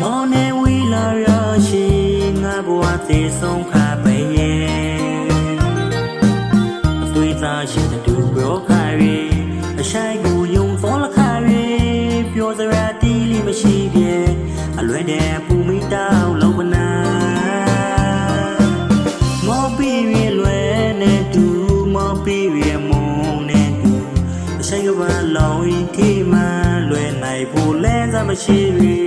မော်နေဝီလာရရှိငါဘဝသေးဆုံးခါပဲရဲ့အသွေးသားရှိတဲ့သူပြောခါရီအရှိုက်ကိုယုံစောလခါရီပြောစရာတီးလိမရှိပြေအလွယ်တဲ့ပူမိတောက်လုံးမနာမော်ပီရီလွယ်နဲ့တူမော်ပီရီမုံနဲ့တူအရှိုက်ကဘာလောင်းထိမှလွယ်နိုင်ဖို့လဲစားမရှိရီ